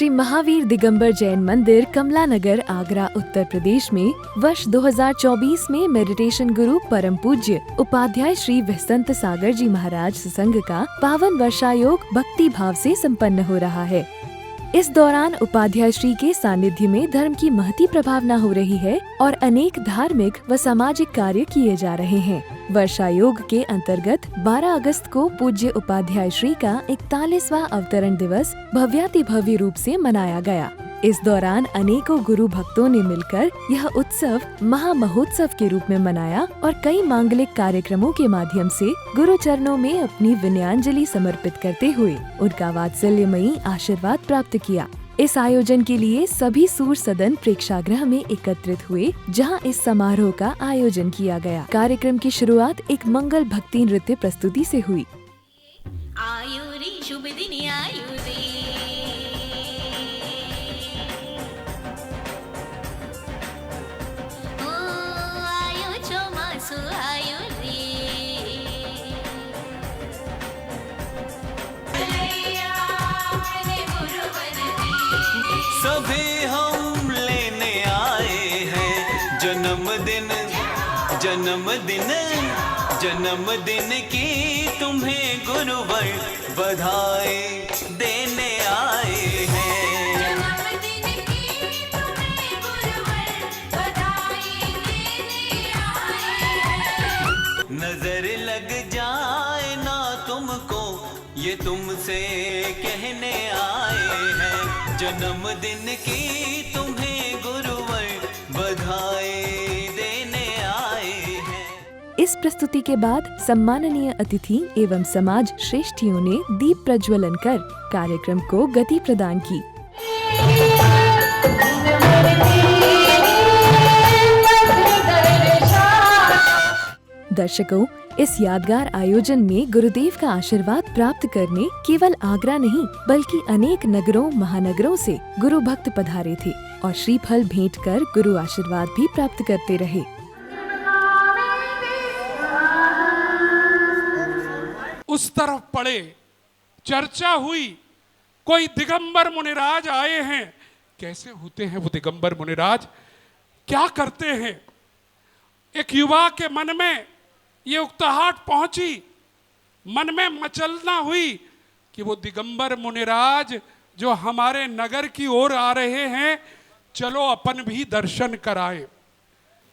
श्री महावीर दिगंबर जैन मंदिर, कमला नगर, आगरा, उत्तर प्रदेश में वर्ष 2024 में मेडिटेशन गुरु परम पूज्य उपाध्याय श्री वसंत सागर जी महाराज सत्संग का पावन वर्षायोग भक्ति भाव से संपन्न हो रहा है। इस दौरान उपाध्याय श्री के सानिध्य में धर्म की महती प्रभावना हो रही है और अनेक धार्मिक व सामाजिक कार्य किए जा रहे हैं। वर्षायोग के अंतर्गत 12 अगस्त को पूज्य उपाध्याय श्री का 41वां अवतरण दिवस भव्यातिभव्य रूप से मनाया गया। इस दौरान अनेकों गुरु भक्तों ने मिलकर यह उत्सव महामहोत्सव के रूप में मनाया और कई मांगलिक कार्यक्रमों के माध्यम से गुरु चरणों में अपनी विनयाञ्जलि समर्पित करते हुए उनका वात्सल्यमयी आशीर्वाद प्राप्त किया। इस आयोजन के लिए सभी सूर सदन प्रेक्षागृह में एकत्रित हुए, जहां इस समारोह का आयोजन किया गया। कार्यक्रम की शुरुआत एक मंगल भक्ति नृत्य प्रस्तुति से हुई। आयुरी शुभ दिन आयुरी, ओ आयो चौमासु आयुरी, सभी हम लेने आए हैं जन्मदिन, जन्मदिन, जन्मदिन की तुम्हें गुरुवर बधाई देने आए हैं। जन्मदिन की तुम्हें गुरुवर बधाई देने आए हैं। नजर लग जाए ना तुमको ये तुमसे कहने आए हैं, जन्मदिन की तुम्हें गुरुवर बधाई देने आए हैं। इस प्रस्तुति के बाद सम्माननीय अतिथि एवं समाज श्रेष्ठियों ने दीप प्रज्वलन कर कार्यक्रम को गति प्रदान की। दर्शकों, इस यादगार आयोजन में गुरुदेव का आशीर्वाद प्राप्त करने केवल आगरा नहीं बल्कि अनेक नगरों महानगरों से गुरु भक्त पधारे थे और श्रीफल भेंट कर गुरु आशीर्वाद भी प्राप्त करते रहे। उस तरफ पड़े, चर्चा हुई, कोई दिगंबर मुनिराज आए हैं। कैसे होते हैं वो दिगंबर मुनिराज, क्या करते हैं? एक युवा के मन में ये उकताहट पहुंची, मन में मचलना हुई कि वो दिगंबर मुनिराज जो हमारे नगर की ओर आ रहे हैं, चलो अपन भी दर्शन कराएं।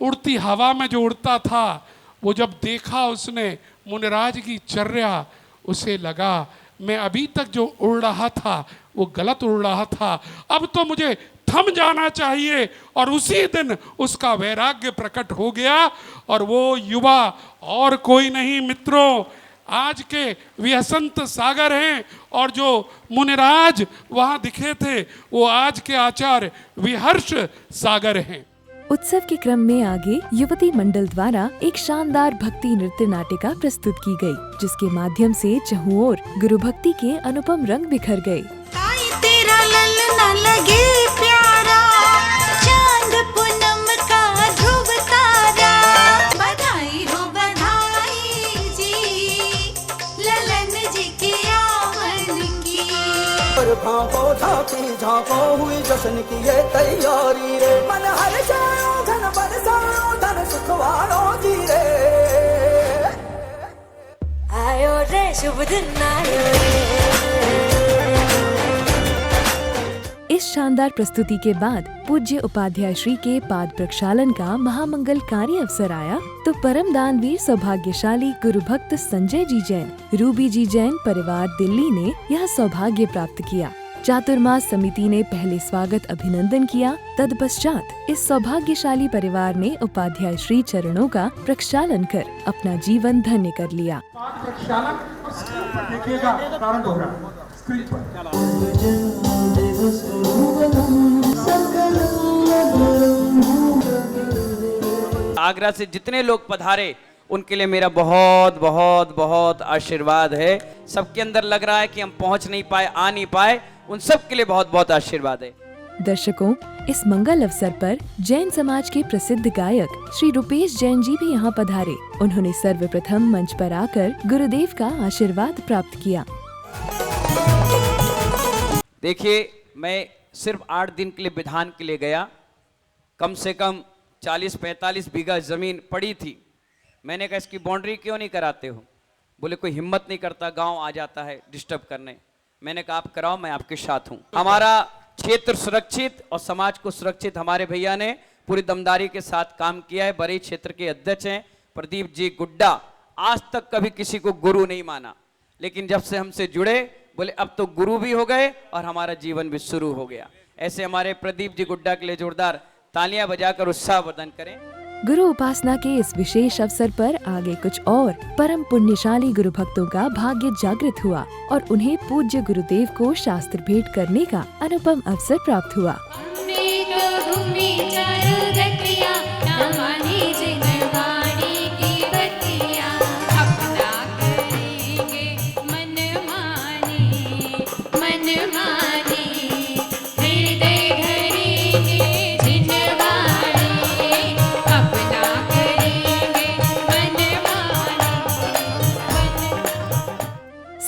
उड़ती हवा में जो उड़ता था, वो जब देखा उसने मुनिराज की चर्या, उसे लगा मैं अभी तक जो उड़ रहा था वो गलत उड़ रहा था, अब तो मुझे थम जाना चाहिए। और उसी दिन उसका वैराग्य प्रकट हो गया और वो युवा और कोई नहीं मित्रों, आज के वसंत सागर हैं, और जो मुनिराज वहां दिखे थे वो आज के आचार्य विहर्ष सागर हैं। उत्सव के क्रम में आगे युवती मंडल द्वारा एक शानदार भक्ति नृत्य नाटिका प्रस्तुत की गई, जिसके माध्यम से चहुं ओर गुरु भक्ति के अनुपम रंग बिखर गए। तेरा ललना लगे प्यारा, चांद पूनम का ध्रुव तारा, बधाई हो बधाई जी, ललन जी की आवन की। भापो झांकी झांको हुई जश्न की ये तैयारी रे, मन हर जाओ धन बरसाओ धन सुखवारो जी रे, आयो रे शुभ दिन आयो रे। इस शानदार प्रस्तुति के बाद पूज्य उपाध्याय श्री के पाद प्रक्षालन का महामंगलकारी अवसर आया तो परम दानवीर सौभाग्यशाली गुरु भक्त संजय जी जैन, रूबी जी जैन परिवार दिल्ली ने यह सौभाग्य प्राप्त किया। चातुर्मास समिति ने पहले स्वागत अभिनंदन किया। तत्पश्चात इस सौभाग्यशाली परिवार ने उपाध्याय श्री चरणों का प्रक्षालन कर अपना जीवन धन्य कर लिया। आगरा से जितने लोग पधारे उनके लिए मेरा बहुत बहुत बहुत आशीर्वाद है। सबके अंदर लग रहा है कि हम पहुंच नहीं पाए, आ नहीं पाए, उन सब के लिए बहुत बहुत आशीर्वाद है। दर्शकों, इस मंगल अवसर पर जैन समाज के प्रसिद्ध गायक श्री रूपेश जैन जी भी यहाँ पधारे। उन्होंने सर्वप्रथम मंच पर आकर गुरुदेव का आशीर्वाद प्राप्त किया। देखिए, मैं सिर्फ 8 दिन के लिए विधान के लिए गया। कम से कम 40-45 बीघा जमीन पड़ी थी। मैंने कहा इसकी बाउंड्री क्यों नहीं कराते हो? बोले कोई हिम्मत नहीं करता, गांव आ जाता है डिस्टर्ब करने। मैंने कहा आप कराओ, मैं आपके साथ हूं। हमारा क्षेत्र सुरक्षित और समाज को सुरक्षित हमारे भैया ने पूरी दमदारी के साथ काम किया है। बरेली क्षेत्र के अध्यक्ष हैं प्रदीप जी गुड्डा। आज तक कभी किसी को गुरु नहीं माना, लेकिन जब से हमसे जुड़े बोले अब तो गुरु भी हो गए और हमारा जीवन भी शुरू हो गया। ऐसे हमारे प्रदीप जी गुड्डा के लिए जोरदार तालियां बजाकर उत्साहवर्धन करें। गुरु उपासना के इस विशेष अवसर पर आगे कुछ और परम पुण्यशाली गुरु भक्तों का भाग्य जागृत हुआ और उन्हें पूज्य गुरुदेव को शास्त्र भेंट करने का अनुपम अवसर प्राप्त हुआ।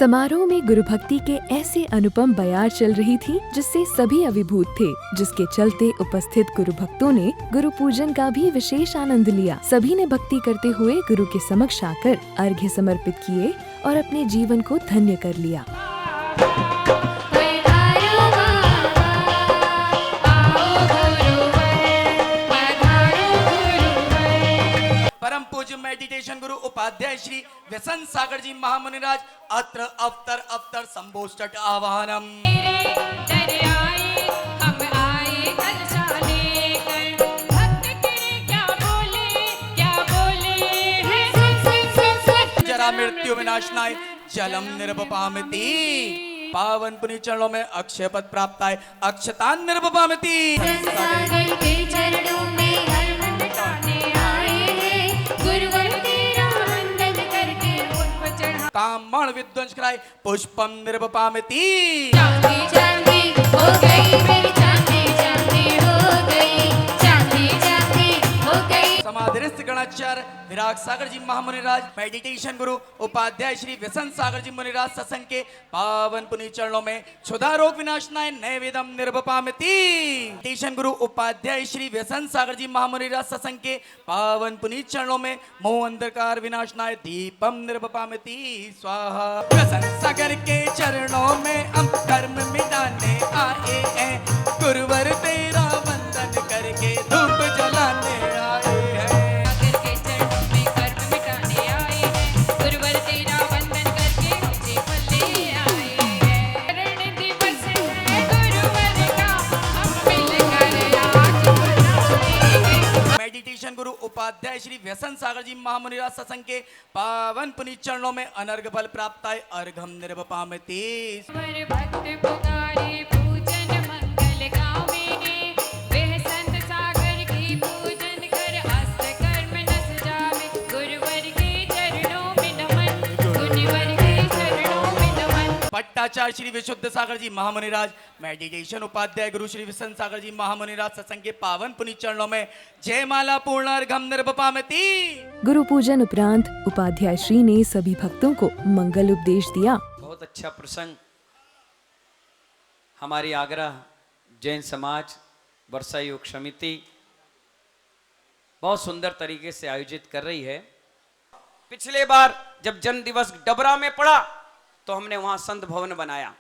समारोह में गुरु भक्ति के ऐसे अनुपम बयार चल रही थी जिससे सभी अभिभूत थे, जिसके चलते उपस्थित गुरु भक्तों ने गुरु पूजन का भी विशेष आनंद लिया। सभी ने भक्ति करते हुए गुरु के समक्ष आकर अर्घ्य समर्पित किए और अपने जीवन को धन्य कर लिया। परम पूज्य मेडिटेशन गुरु उपाध्याय श्री व्यसन सागर जी महामुनिराज अत्र अवतर संबोष्टट आवाहनम। जरा मृत्यु विनाशनाय जलम निर्वपामति। पावन पुनि चरणों में अक्षय पद प्राप्त है, अक्षतान निर्वपामति। कामण विध्वंस कराए पुष्पम निर्वपामति। चांदी चांदी हो गई मेरी, चांदी चांदी हो गई, चांदी चांदी हो गई। समाधिस्थ गणाचार्य विराग सागर जी महामुनिराज मेडिटेशन गुरु उपाध्याय श्री व्यसन सागर जी मुनिराज सत्संग के पावन पुनि चरणों में क्षुधा रोग विनाशनाय नैवेदम निर्वपामति। मेडिटेशन गुरु उपाध्याय श्री व्यसन सागर जी महामुनिराज सत्संग के पावन पुनि चरणों में मोह अंधकार विनाशनाय दीपम निर्वपामति स्वाहा। व्यसन सागर के चरणों में हम कर्म मिटाने आए हैं, गुरुवर तेरा वंदन करके धूप जलाने आए हैं। मेडिटेशन गुरु उपाध्याय श्री व्यसन सागर जी महामुनिराज सत्संग के पावन पुनीत चरणों में अनर्घ फल प्राप्त है, अर्घम निर्वपामति। भक्त पुकारे पूजन मंगल गावे, वह संत सागर की पूजन कर हस्त कर्म न सजावे। गुरुवर के चरणों में नमन, गुरुवर के चरणों में नमन। पट्टाचार्य श्री विशुद्ध सागर जी महामुनिराज मेडिटेशन उपाध्याय गुरु श्री विशन सागर जी महामुनिराज सत्संग के पावन पुनीत चरणों में जय माला पूर्ण अर्घम निर्वपामति। गुरु पूजन उपरांत उपाध्याय श्री ने सभी भक्तों को मंगल उपदेश दिया। बहुत अच्छा प्रसंग हमारी आगरा जैन समाज वर्षा योग समिति बहुत सुंदर तरीके से आयोजित कर रही है। पिछले बार जब जन्म दिवस डबरा में पड़ा तो हमने वहां संत भवन बनाया।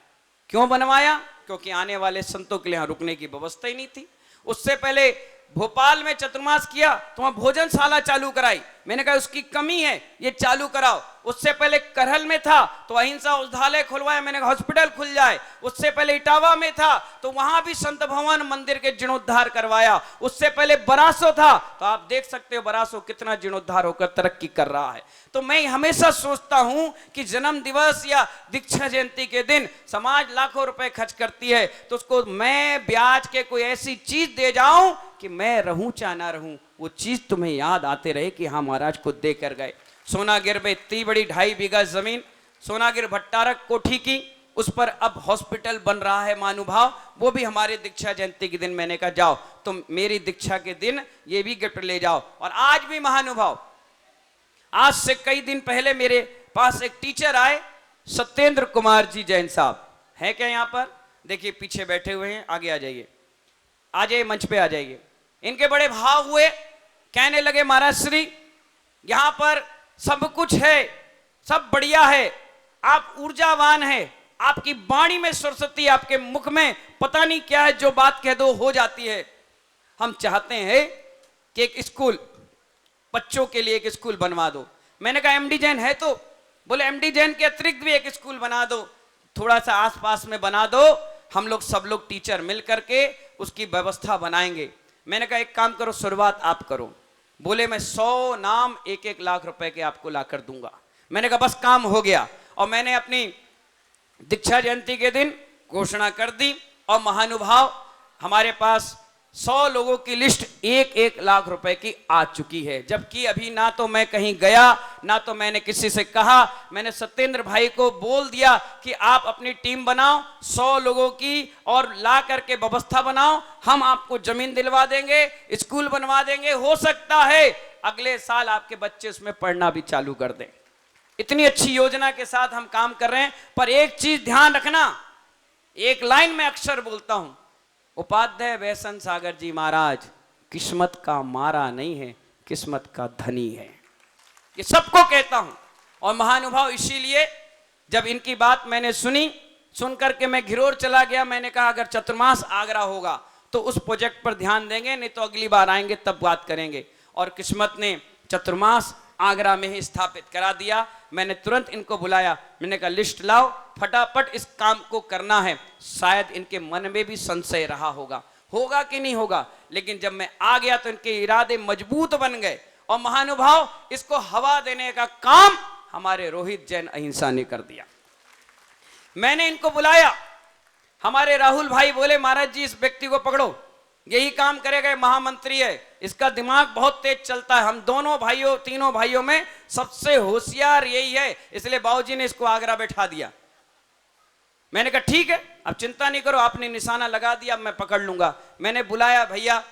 क्यों बनवाया? क्योंकि आने वाले संतों के लिए यहाँ रुकने की व्यवस्था ही नहीं थी। उससे पहले भोपाल में चतुर्मास किया तो वहां भोजनशाला चालू कराई। मैंने कहा उसकी कमी है, ये चालू कराओ। उससे पहले करहल में था तो अहिंसा औषधालय खुलवाया, मैंने कहा हॉस्पिटल खुल जाए। उससे पहले इटावा में था तो वहां भी संत भवन मंदिर के जीर्णोद्धार करवाया। उससे पहले बरासो था तो आप देख सकते हो बरासो कितना जीर्णोद्धार होकर तरक्की कर रहा है। तो मैं हमेशा सोचता हूं कि जन्म दिवस या दीक्षा जयंती के दिन समाज लाखों रुपए खर्च करती है तो उसको मैं ब्याज के कोई ऐसी चीज दे जाऊं कि मैं रहूं चाहे ना रहूं, वो चीज तुम्हें याद आते रहे कि हाँ महाराज को दे कर गए। सोनागिर में इतनी बड़ी 2.5 बीघा जमीन सोनागिर भट्टारक कोठी की, उस पर अब हॉस्पिटल बन रहा है महानुभाव। वो भी हमारे दीक्षा जयंती के दिन मैंने कहा जाओ तुम मेरी दीक्षा के दिन ये भी गिफ्ट ले जाओ। और आज भी महानुभाव, आज से कई दिन पहले मेरे पास एक टीचर आए, सत्येंद्र कुमार जी जैन साहब हैं क्या यहाँ पर? देखिए पीछे बैठे हुए हैं, आगे आ जाइए, आ जाइए, मंच पे आ जाइए। इनके बड़े भाव हुए, कहने लगे महाराज श्री यहां पर सब कुछ है, सब बढ़िया है, आप ऊर्जावान है, आपकी वाणी में सरस्वती, आपके मुख में पता नहीं क्या है, जो बात कह दो हो जाती है। हम चाहते हैं कि एक स्कूल, बच्चों के लिए एक स्कूल बनवा दो। मैंने कहा एमडी जैन है? तो बोले एमडी जैन के अतिरिक्त भी एक स्कूल बना दो, थोड़ा सा आसपास में बना दो, हम लोग सब लोग टीचर मिल करके उसकी व्यवस्था बनाएंगे। मैंने कहा एक काम करो, शुरुआत आप करो। बोले मैं 100 नाम 1-1 लाख रुपए के आपको लाकर दूंगा। मैंने कहा बस काम हो गया। और मैंने अपनी दीक्षा जयंती के दिन घोषणा कर दी और महानुभाव हमारे पास 100 लोगों की लिस्ट 1-1 लाख रुपए की आ चुकी है। जबकि अभी ना तो मैं कहीं गया, ना तो मैंने किसी से कहा। मैंने सत्येंद्र भाई को बोल दिया कि आप अपनी टीम बनाओ 100 लोगों की और ला करके व्यवस्था बनाओ, हम आपको जमीन दिलवा देंगे, स्कूल बनवा देंगे। हो सकता है अगले साल आपके बच्चे उसमें पढ़ना भी चालू कर दें। इतनी अच्छी योजना के साथ हम काम कर रहे हैं। पर एक चीज ध्यान रखना, एक लाइन में अक्सर बोलता हूं, उपाध्याय वैसंत सागर जी महाराज किस्मत का मारा नहीं है, किस्मत का धनी है। ये सबको कहता हूं। और महानुभाव इसीलिए जब इनकी बात मैंने सुनी, सुन करके मैं घिरोर चला गया। मैंने कहा अगर चतुर्मास आगरा होगा तो उस प्रोजेक्ट पर ध्यान देंगे, नहीं तो अगली बार आएंगे तब बात करेंगे। और किस्मत ने चतुर्मास आगरा में ही स्थापित करा दिया। मैंने तुरंत इनको बुलाया, मैंने कहा लिस्ट लाओ, फटाफट इस काम को करना है। शायद इनके मन में भी संशय रहा होगा कि नहीं होगा, लेकिन जब मैं आ गया तो इनके इरादे मजबूत बन गए। और महानुभाव इसको हवा देने का काम हमारे रोहित जैन अहिंसा ने कर दिया। मैंने इनको बुलाया, हमारे राहुल भाई बोले महाराज जी इस व्यक्ति को पकड़ो, यही काम करेगा, महामंत्री है, इसका दिमाग बहुत तेज चलता है, हम दोनों भाइयों तीनों भाइयों में सबसे होशियार यही है, इसलिए बाबूजी ने इसको आगरा बैठा दिया। मैंने कहा ठीक है, अब चिंता नहीं करो, आपने निशाना लगा दिया, अब मैं पकड़ लूंगा। मैंने बुलाया, भैया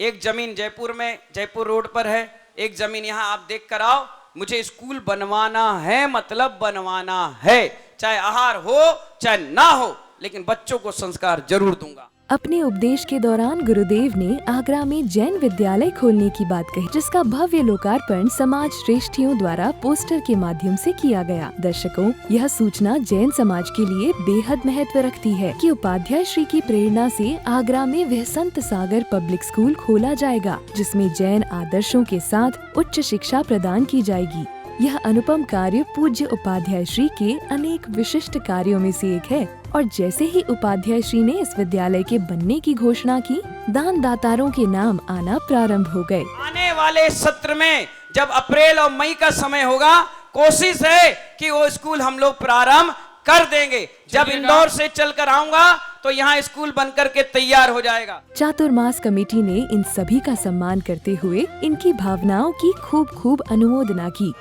एक जमीन जयपुर में, जयपुर रोड पर है, एक जमीन यहां आप देख कर आओ, मुझे स्कूल बनवाना है, मतलब बनवाना है, चाहे आहार हो चाहे ना हो, लेकिन बच्चों को संस्कार जरूर दूंगा। अपने उपदेश के दौरान गुरुदेव ने आगरा में जैन विद्यालय खोलने की बात कही, जिसका भव्य लोकार्पण समाज श्रेष्ठियों द्वारा पोस्टर के माध्यम से किया गया। दर्शकों, यह सूचना जैन समाज के लिए बेहद महत्व रखती है कि उपाध्याय श्री की प्रेरणा से आगरा में वैसंत सागर पब्लिक स्कूल खोला जाएगा, जिसमें जैन आदर्शों के साथ उच्च शिक्षा प्रदान की जाएगी। यह अनुपम कार्य पूज्य उपाध्याय श्री के अनेक विशिष्ट कार्यों में से एक है। और जैसे ही उपाध्याय श्री ने इस विद्यालय के बनने की घोषणा की, दान दातारों के नाम आना प्रारंभ हो गए। आने वाले सत्र में जब अप्रैल और मई का समय होगा, कोशिश है कि वो स्कूल हम लोग प्रारंभ कर देंगे। जब इंदौर से चलकर आऊंगा तो यहाँ स्कूल बनकर के तैयार हो जाएगा। चातुर्मास कमेटी ने इन सभी का सम्मान करते हुए इनकी भावनाओं की खूब अनुमोदना की।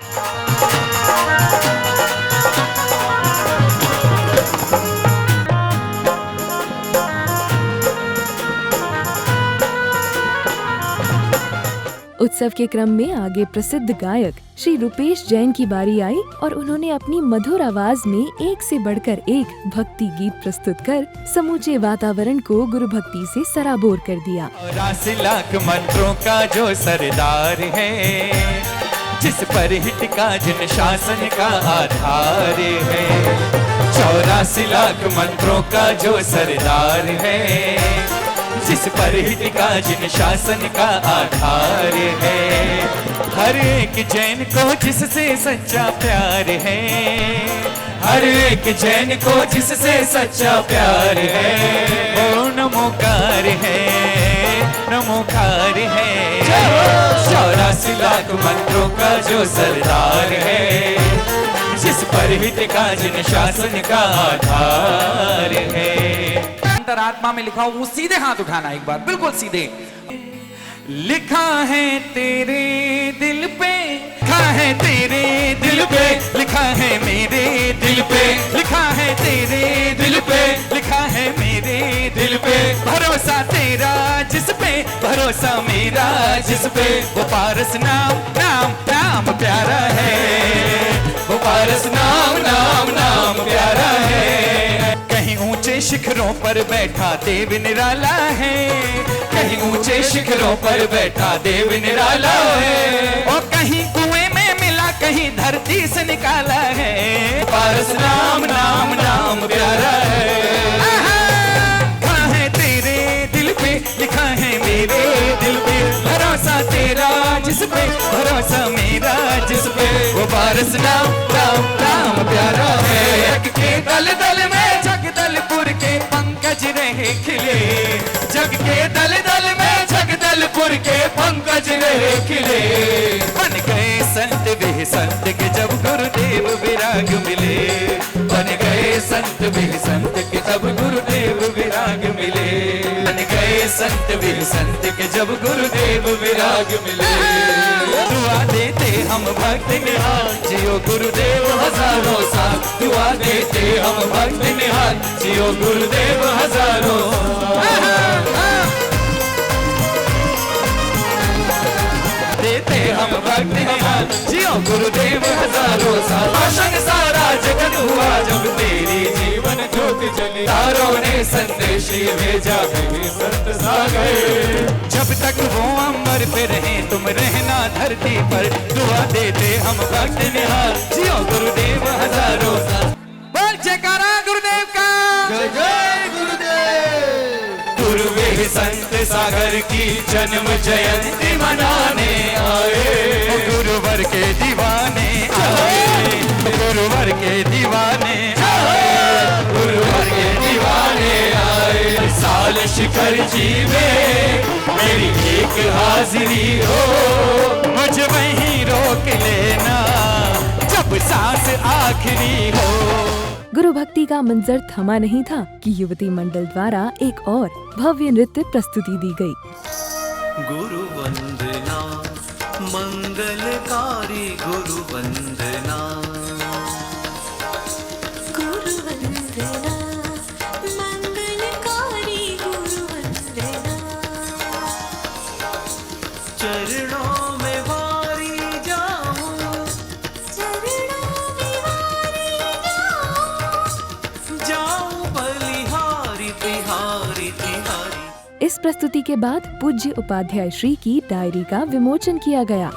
उत्सव के क्रम में आगे प्रसिद्ध गायक श्री रूपेश जैन की बारी आई और उन्होंने अपनी मधुर आवाज में एक से बढ़कर एक भक्ति गीत प्रस्तुत कर समूचे वातावरण को गुरु भक्ति से सराबोर कर दिया। 84 लाख मंत्रों का जो सरदार है, जिस पर हिट का जिन शासन का आधार है, 84 लाख मंत्रों का जो सरदार है, जिस पर हिट का जिन शासन का आधार है, हर एक जैन को जिससे सच्चा प्यार है, हर एक जैन को जिससे सच्चा प्यार है, वो नमोकार है, नमोकार है। 84 लाख मंत्रों का जो सरदार है, जिस पर हित का जिन शासन का आधार है। अंतरात्मा में लिखा हो वो सीधे हाथ उठाना एक बार, बिल्कुल सीधे। लिखा है तेरे दिल पे, लिखा है तेरे दिल पे, लिखा है मेरे दिल पे, लिखा है तेरे दिल पे, लिखा है मेरे दिल पे, भरोसा तेरा जिस पे, भरोसा मेरा जिस पे, वो पारस नाम नाम नाम प्यारा है, वो पारस नाम नाम नाम प्यारा है। कहीं कहीं ऊंचे शिखरों पर बैठा देव निराला है, कहीं ऊंचे शिखरों पर बैठा देव निराला है। और कहीं कुएं में मिला, कहीं धरती से निकाला है, पारस नाम नाम नाम प्यारा है। लिखा है तेरे दिल पे, लिखा है मेरे दिल पे, भरोसा तेरा जिस पे, भरोसा मेरा जिस पे, वो पारस नाम नाम नाम प्यारा है। जग के दल दल में जगदलपुर के पंकज रहे खिले, जग के दल दल में जगदलपुर के पंकज रहे खिले। बन गए संत वे संत के जब गुरुदेव विराग मिले, बन गए संत वे संत के जब गुरुदेव विराग मिले, बन गए संत वे संत के जब गुरुदेव विराग मिले। दुआ देते हम भक्त निहाल, जियो गुरुदेव हजारों साल, दुआ देते हम भक्त निहाल, जियो गुरुदेव हजारों देते हम भक्त निहाल, जियो गुरुदेव हजारों साल। भाषण सारा जगत हुआ जब तेरी जीवन ज्योत जली, तारों ने संदेश भेजा कहीं संत सागर। जब तक वो अमर पे रहे तुम रहना धरती पर, दुआ देते हम भक्त निहाल, जियो गुरुदेव हजारों साल। बोल जयकारा गुरुदेव का, जय जय गुरुदेव। गुरुवे संत सागर की जन्म जयंती मनाने आए, गुरुवर के दीवाने आए, गुरुवर के दीवाने आए, गुरुवर के दीवाने आए। साल शिखर जी में मेरी एक हाजिरी हो, मुझ वहीं रोक लेना जब सांस आखिरी हो। गुरु भक्ति का मंजर थमा नहीं था कि युवती मंडल द्वारा एक और भव्य नृत्य प्रस्तुति दी गई। गुरु वंदना मंगलकारी, गुरु वंदना, गुरु वंदना मंगलकारी, गुरु वंदना। चरणों में वारी जाऊं, चरणों में वारी जाऊं बलिहारी तिहारी तिहारी। इस प्रस्तुति के बाद पूज्य उपाध्याय श्री की डायरी का विमोचन किया गया।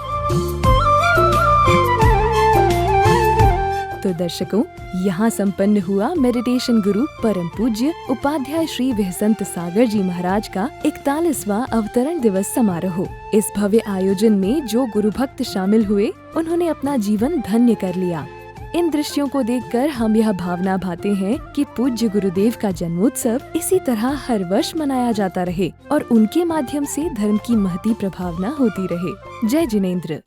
तो दर्शकों, यहाँ संपन्न हुआ मेडिटेशन गुरु परम पूज्य उपाध्याय श्री विहसंत सागर जी महाराज का 41वां अवतरण दिवस समारोह। इस भव्य आयोजन में जो गुरु भक्त शामिल हुए, उन्होंने अपना जीवन धन्य कर लिया। इन दृश्यों को देखकर हम यह भावना भाते हैं कि पूज्य गुरुदेव का जन्मोत्सव इसी तरह हर वर्ष मनाया जाता रहे और उनके माध्यम से धर्म की महती प्रभावना होती रहे। जय जिनेंद्र।